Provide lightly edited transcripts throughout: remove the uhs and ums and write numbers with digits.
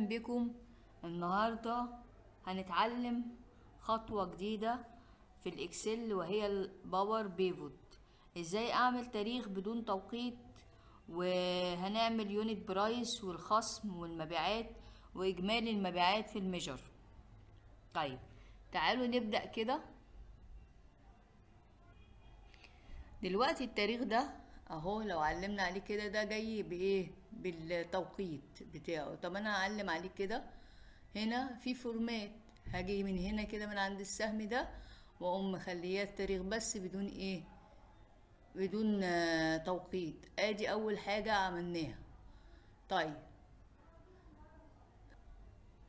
بكم. النهاردة هنتعلم خطوة جديدة في الاكسل وهي الباور بيفوت. ازاي اعمل تاريخ بدون توقيت، وهنعمل يونت برايس والخصم والمبيعات واجمالي المبيعات في الميجر. طيب تعالوا نبدأ كده. دلوقتي التاريخ ده اهو، لو علمنا عليه كده ده جاي بايه؟ بالتوقيت بتاعه. طب انا هعلم عليه كده. هنا في فورمات، هاجي من هنا كده من عند السهم ده واقوم مخليه التاريخ بس بدون ايه؟ بدون توقيت. ادي اول حاجة عملناها.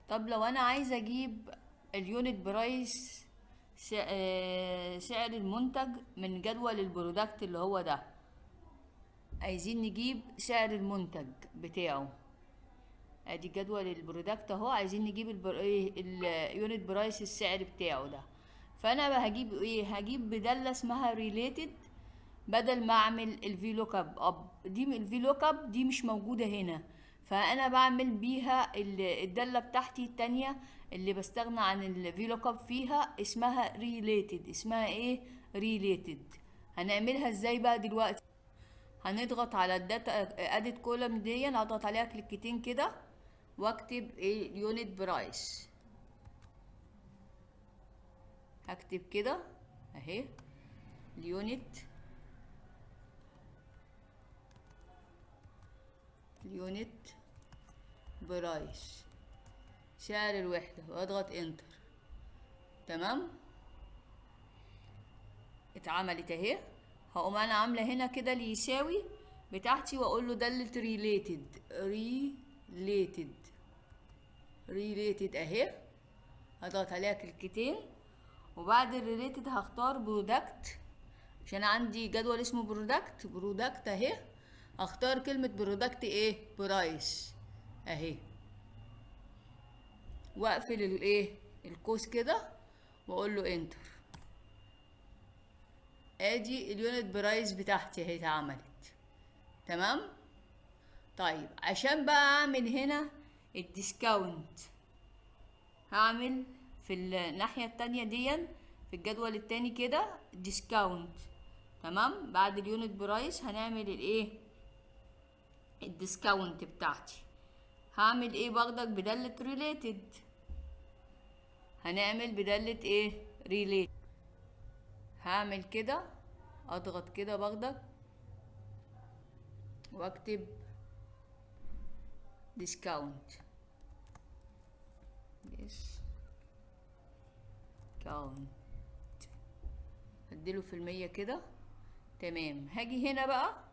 طب لو انا عايزه اجيب اليونت برايس، سعر المنتج من جدول البرودكت اللي هو ده. عايزين نجيب سعر المنتج بتاعه. ادي جدول البرودكت اهو، عايزين نجيب اليونت برايس السعر بتاعه ده. فانا بقى هجيب ايه؟ هجيب بدالة اسمها ريليتد، بدل ما اعمل الفي لوك اب. دي الفي لوك اب دي مش موجودة هنا، فانا بعمل بيها الدالة بتاعتي التانية اللي بستغنى عن الفي لوك اب فيها، اسمها ريليتد. اسمها ايه؟ ريليتد. هنعملها ازاي بقى دلوقتي؟ هنضغط على الداتا اديت كولم دي، هضغط عليها كليكتين كده واكتب ايه؟ اليونت برايس. هكتب كده اهي اليونت برايس، سعر الوحدة، واضغط انتر. تمام، اتعملت اهي. هقوم انا عامله هنا كده اللي يساوي بتاعتي، واقول له دالة ريليتد اهي. هضغط عليها كليكتين، وبعد الريليتد هختار برودكت، عشان عندي جدول اسمه برودكت اهي. هختار كلمة برودكت ايه؟ برايس اهي، واقفل الايه؟ القوس كده، واقول له انتر. ادي اليونت برايس بتاعتي اهي اتعملت. تمام. طيب عشان بقى اعمل هنا الديسكاونت، هعمل في الناحية التانية دي، في الجدول التاني كده ديسكاونت. تمام، بعد اليونت برايس هنعمل الايه؟ الديسكاونت بتاعتي. هعمل ايه؟ باخدك بدالة ريليتد، هنعمل بدالة ايه؟ ريليتد. هعمل كده، اضغط كده باخدك واكتب ديسكاونت. اديله في المية كده. تمام، هاجي هنا بقى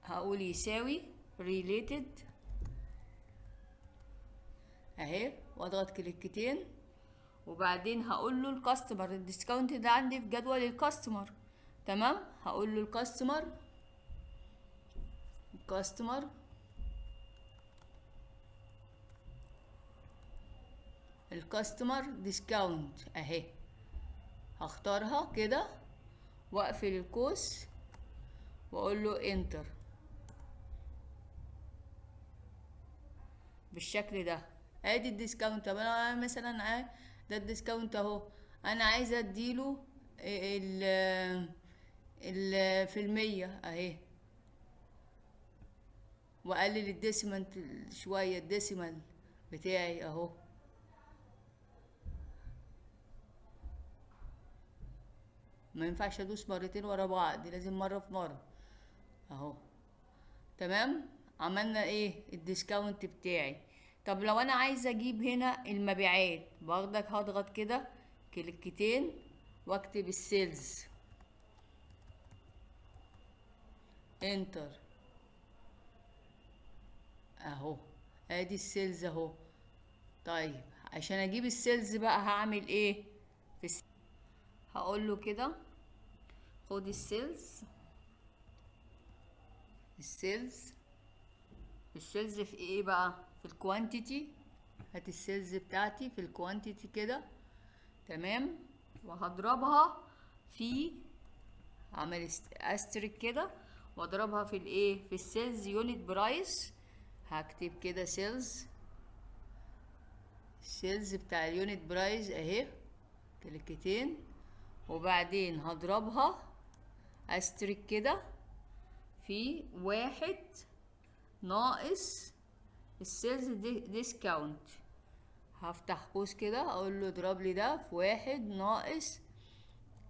هقول يساوي ريليتد اهي، واضغط كليكتين، وبعدين هقول له الكاستمر. الديسكاونت ده عندي في جدول الكاستمر. تمام، هقول له الكاستمر ديسكاونت اهي. هختارها كده واقفل القوس واقول له انتر بالشكل ده. ادي الديسكاونت. طب انا مثلا ده الديسكاونت اهو، انا عايزه اديله ال في المية اهي، واقلل الديسيمال شويه، الديسيمال بتاعي اهو. ما ينفعش ادوس مرتين ورا بعض، لازم مره في مره اهو. تمام، عملنا ايه؟ الديسكاونت بتاعي. طب لو انا عايزه اجيب هنا المبيعات، باخدك هضغط كده كليكتين واكتب السيلز، انتر اهو. ادي السيلز اهو. طيب عشان اجيب السيلز بقى هعمل ايه؟ هقول له كده خد السيلز في ايه بقى؟ في الكوانتيتي. هات السيلز بتاعتي في الكوانتيتي كده. تمام، وهضربها في، عمل استريك كده، واضربها في الايه، في السيلز يونت برايس. هكتب كده سيلز بتاع اليونت برايس اهي، كليكتين، وبعدين هضربها استرك كده في 1 ناقص السيلز ديسكاونت. هفتح قوس كده اقول له اضرب لي ده في 1 ناقص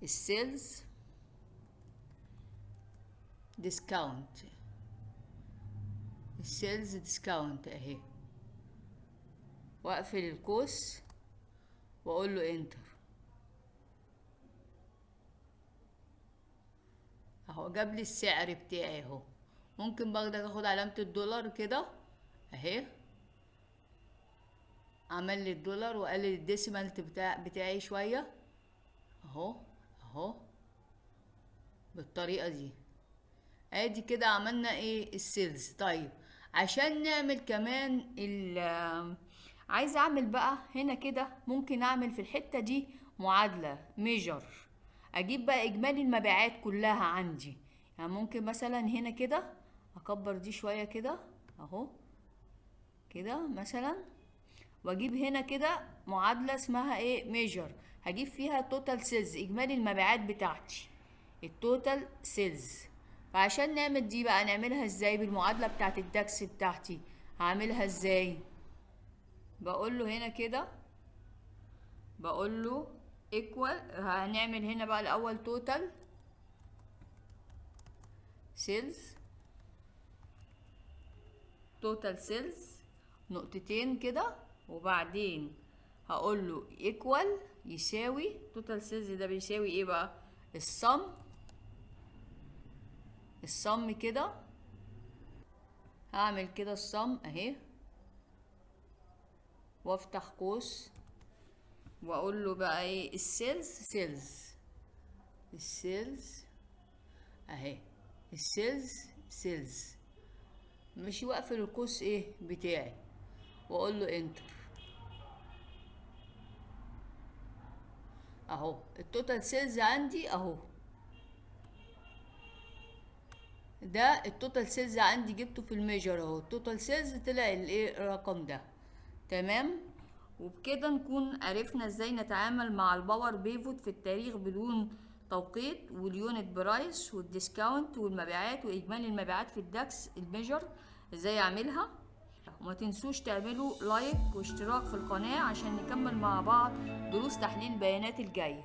السيلز ديسكاونت. السيلز ديسكاونت اهي، واقفل القوس واقول له انتر. اهو جاب لي السعر بتاعي اهو. ممكن برضك اخد علامة الدولار كده اهي، عمل لي الدولار وقلل الديسيمال بتاعي شوية اهو بالطريقة دي. ادي كده عملنا ايه، السيلز. طيب عشان نعمل كمان عايز اعمل بقى هنا كده، ممكن اعمل في الحتة دي معادلة ميجر، اجيب بقى اجمالي المبيعات كلها عندي. يعني ممكن مثلا هنا كده اكبر دي شوية كده اهو كده مثلا، واجيب هنا كده معادلة اسمها ايه، ميجر، هجيب فيها توتال سيلز، اجمالي المبيعات بتاعتي، التوتال سيلز. فعشان نعمل دي بقى نعملها ازاي بالمعادلة بتاعت الداكس بتاعتي؟ هعملها ازاي؟ بقول له هنا كده، بقول له equal، هنعمل هنا بقى الاول توتال سيلز، توتال سيلز نقطتين كده، وبعدين هقول له equal يساوي توتال سيلز. ده بيساوي ايه بقى؟ الصم كده. هعمل كده الصم اهي، وافتح قوس واقول له بقى ايه، السيلز اهي، سيلز ماشي، واقفل القوس ايه بتاعي واقول له انتر. اهو التوتال سيلز عندي اهو، ده التوتال سيلز عندي جبته في الميجر اهو، التوتال سيلز طلع الايه، الرقم ده. تمام. وبكده نكون عرفنا ازاي نتعامل مع الباور بيفوت في التاريخ بدون توقيت، واليونت برايس والديسكاونت والمبيعات واجمالي المبيعات في الداكس الميجر ازاي اعملها. وما تنسوش تعملوا لايك واشتراك في القناة عشان نكمل مع بعض دروس تحليل البيانات الجاية.